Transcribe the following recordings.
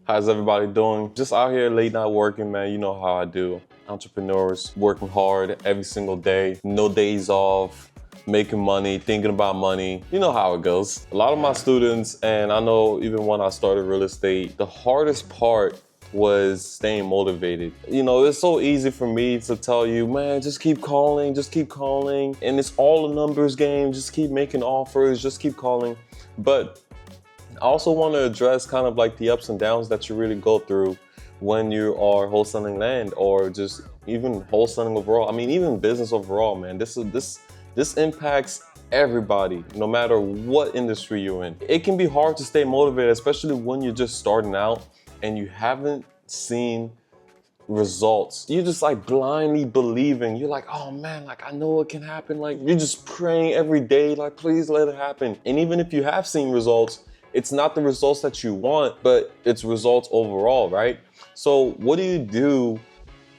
How's everybody doing? Just out here late night working, man. You know how I do. Entrepreneurs working hard every single day, no days off, making money, thinking about money. You know how it goes. A lot of my students, and I know even when I started real estate, the hardest part was staying motivated. You know, it's so easy for me to tell you, man, just keep calling, just keep calling. And it's all a numbers game. Just keep making offers, just keep calling. But I also want to address kind of like the ups and downs that you really go through when you are wholesaling land, or just even wholesaling overall. I mean, even business overall, man. This impacts everybody, no matter what industry you're in. It can be hard to stay motivated, especially when you're just starting out and you haven't seen results. You're just like blindly believing. You're like, oh man, like I know it can happen. Like you're just praying every day, like please let it happen. And even if you have seen results, it's not the results that you want, but it's results overall, right? So what do you do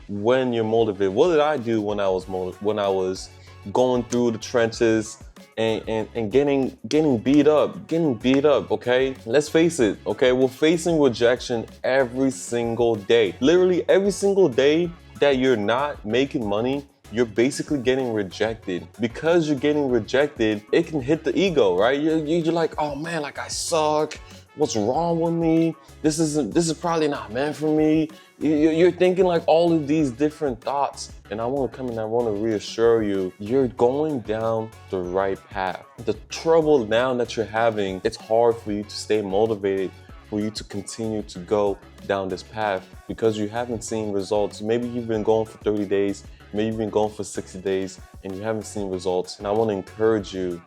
when you're motivated? What did I do when I was going through the trenches and getting beat up, okay? Let's face it, okay? We're facing rejection every single day. Literally every single day that you're not making money, you're basically getting rejected. Because you're getting rejected, it can hit the ego, right? You're like, oh man, like I suck. What's wrong with me? This is probably not meant for me. You're thinking like all of these different thoughts. And I want to come in and I want to reassure you, you're going down the right path. The trouble now that you're having, it's hard for you to stay motivated, for you to continue to go down this path because you haven't seen results. Maybe you've been going for 30 days, maybe you've been going for 60 days and you haven't seen results. And I want to encourage you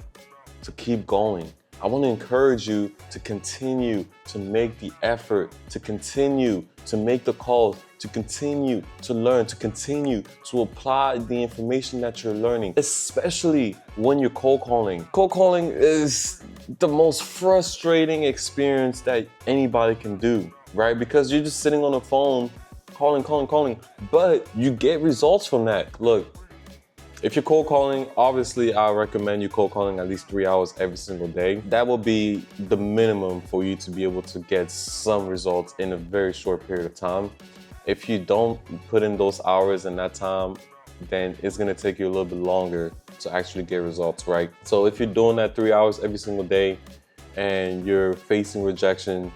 to keep going. I want to encourage you to continue to make the effort, to continue to make the calls, to continue to learn, to continue to apply the information that you're learning, especially when you're cold calling. Cold calling is the most frustrating experience that anybody can do, right? Because you're just sitting on the phone, calling, but you get results from that. Look, if you're cold calling, obviously I recommend you cold calling at least 3 hours every single day. That will be the minimum for you to be able to get some results in a very short period of time. If you don't put in those hours and that time, then it's gonna take you a little bit longer to actually get results, right? So if you're doing that 3 hours every single day and you're facing rejection,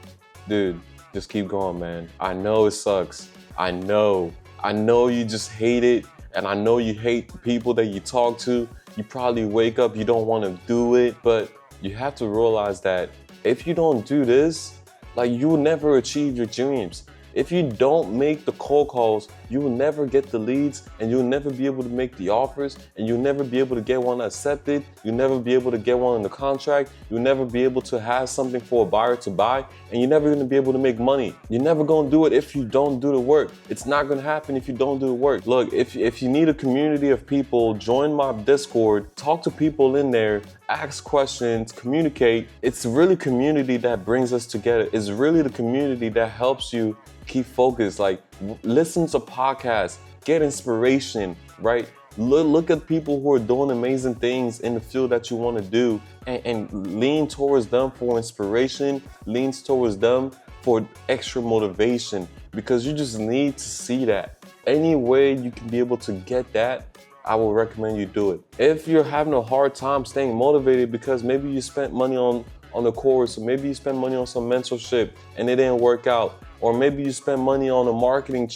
dude, just keep going, man. I know it sucks. I know you just hate it. And I know you hate the people that you talk to. You probably wake up, you don't want to do it, but you have to realize that if you don't do this, like you will never achieve your dreams. If you don't make the cold calls, you will never get the leads and you'll never be able to make the offers and you'll never be able to get one accepted. You'll never be able to get one in the contract. You'll never be able to have something for a buyer to buy, and you're never gonna be able to make money. You're never gonna do it if you don't do the work. It's not gonna happen if you don't do the work. Look, if you need a community of people, join my Discord, talk to people in there, ask questions, communicate. It's really community that brings us together. It's really the community that helps you keep focused. Like listen to podcasts, get inspiration, right? Look at people who are doing amazing things in the field that you want to do and lean towards them for inspiration, lean towards them for extra motivation, because you just need to see that. Any way you can be able to get that, I will recommend you do it. If you're having a hard time staying motivated because maybe you spent money on the course, or maybe you spent money on some mentorship and it didn't work out, or maybe you spent money on a marketing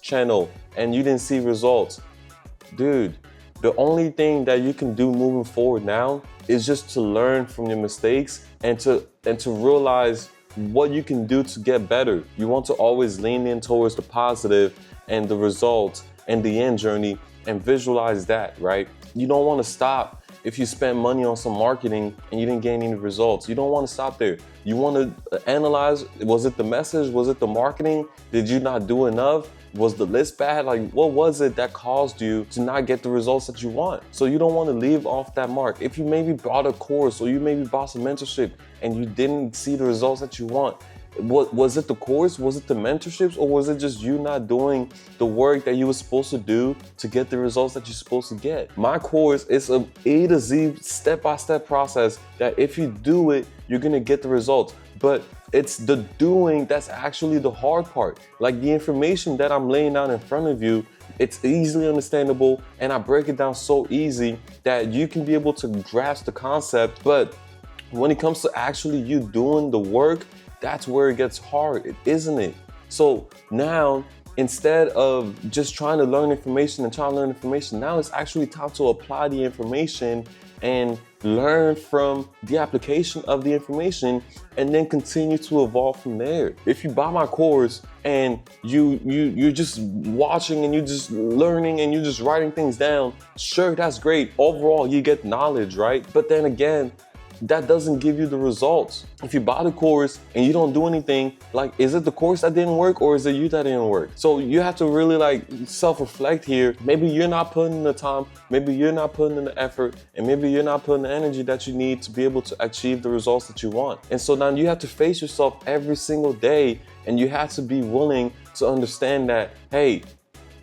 channel and you didn't see results. Dude, the only thing that you can do moving forward now is just to learn from your mistakes and to realize what you can do to get better. You want to always lean in towards the positive and the results and the end journey and visualize that, right? You don't want to stop if you spend money on some marketing and you didn't gain any results. You don't want to stop there. You want to analyze, was it the message? Was it the marketing? Did you not do enough? Was the list bad? Like, what was it that caused you to not get the results that you want? So you don't want to leave off that mark. If you maybe bought a course or you maybe bought some mentorship and you didn't see the results that you want, was it the course? Was it the mentorships? Or was it just you not doing the work that you were supposed to do to get the results that you're supposed to get? My course is a A to Z step-by-step process that if you do it, you're gonna get the results. but it's the doing that's actually the hard part. Like the information that I'm laying out in front of you, it's easily understandable, and I break it down so easy that you can be able to grasp the concept. But when it comes to actually you doing the work, that's where it gets hard, isn't it? So now, instead of just trying to learn information, now it's actually time to apply the information and learn from the application of the information, and then continue to evolve from there. If you buy my course and you're just watching and you're just learning and you're just writing things down, sure, that's great. Overall, you get knowledge, right? But then again, that doesn't give you the results. If you buy the course and you don't do anything, like, is it the course that didn't work, or is it you that didn't work? So you have to really like self-reflect here. Maybe you're not putting in the time, maybe you're not putting in the effort, and maybe you're not putting the energy that you need to be able to achieve the results that you want. And so now you have to face yourself every single day, and you have to be willing to understand that, hey,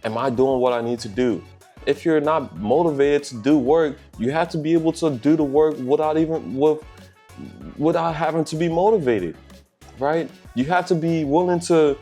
am I doing what I need to do? If you're not motivated to do work, you have to be able to do the work without having to be motivated, right? You have to be willing to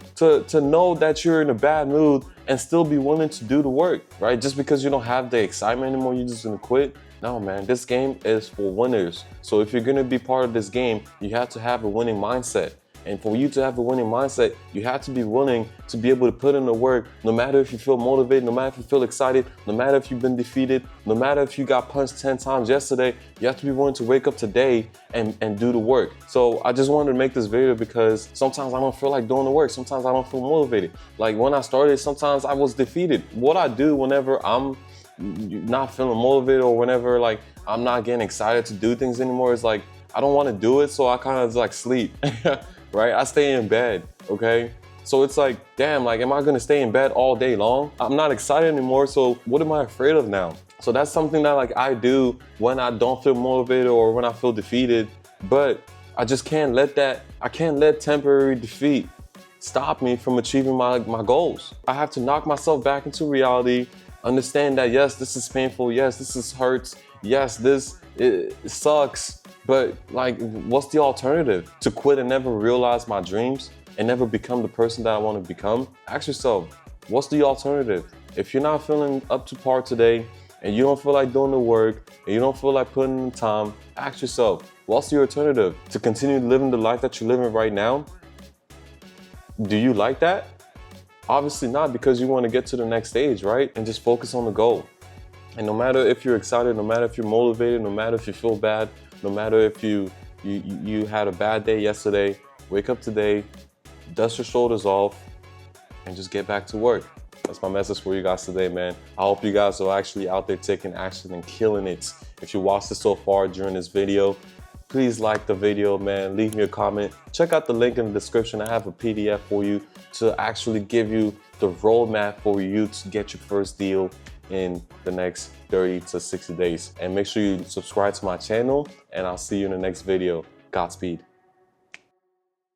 know that you're in a bad mood and still be willing to do the work, right? Just because you don't have the excitement anymore, you're just gonna quit. No, man, this game is for winners. So if you're gonna be part of this game, you have to have a winning mindset. And for you to have a winning mindset, you have to be willing to be able to put in the work, no matter if you feel motivated, no matter if you feel excited, no matter if you've been defeated, no matter if you got punched 10 times yesterday. You have to be willing to wake up today and do the work. So I just wanted to make this video because sometimes I don't feel like doing the work. Sometimes I don't feel motivated. Like when I started, sometimes I was defeated. What I do whenever I'm not feeling motivated, or whenever like I'm not getting excited to do things anymore, is like I don't want to do it, so I kind of like sleep. Right? I stay in bed, okay? So it's like, damn, like, am I gonna stay in bed all day long? I'm not excited anymore, so what am I afraid of now? So that's something that like I do when I don't feel motivated or when I feel defeated, but I just can't let temporary defeat stop me from achieving my goals. I have to knock myself back into reality, understand that yes, this is painful, yes, this is hurts, yes, it sucks. But like, what's the alternative? To quit and never realize my dreams and never become the person that I want to become? Ask yourself, what's the alternative? If you're not feeling up to par today and you don't feel like doing the work and you don't feel like putting in the time, ask yourself, what's the alternative? To continue living the life that you're living right now? Do you like that? Obviously not, because you want to get to the next stage, right? And just focus on the goal. And no matter if you're excited, no matter if you're motivated, no matter if you feel bad, no matter if you had a bad day yesterday, wake up today, dust your shoulders off, and just get back to work. That's my message for you guys today, man. I hope you guys are actually out there taking action and killing it. If you watched this so far during this video, please like the video, man. Leave me a comment. Check out the link in the description. I have a PDF for you to actually give you the roadmap for you to get your first deal in the next 30 to 60 days. And make sure you subscribe to my channel, and I'll see you in the next video. Godspeed.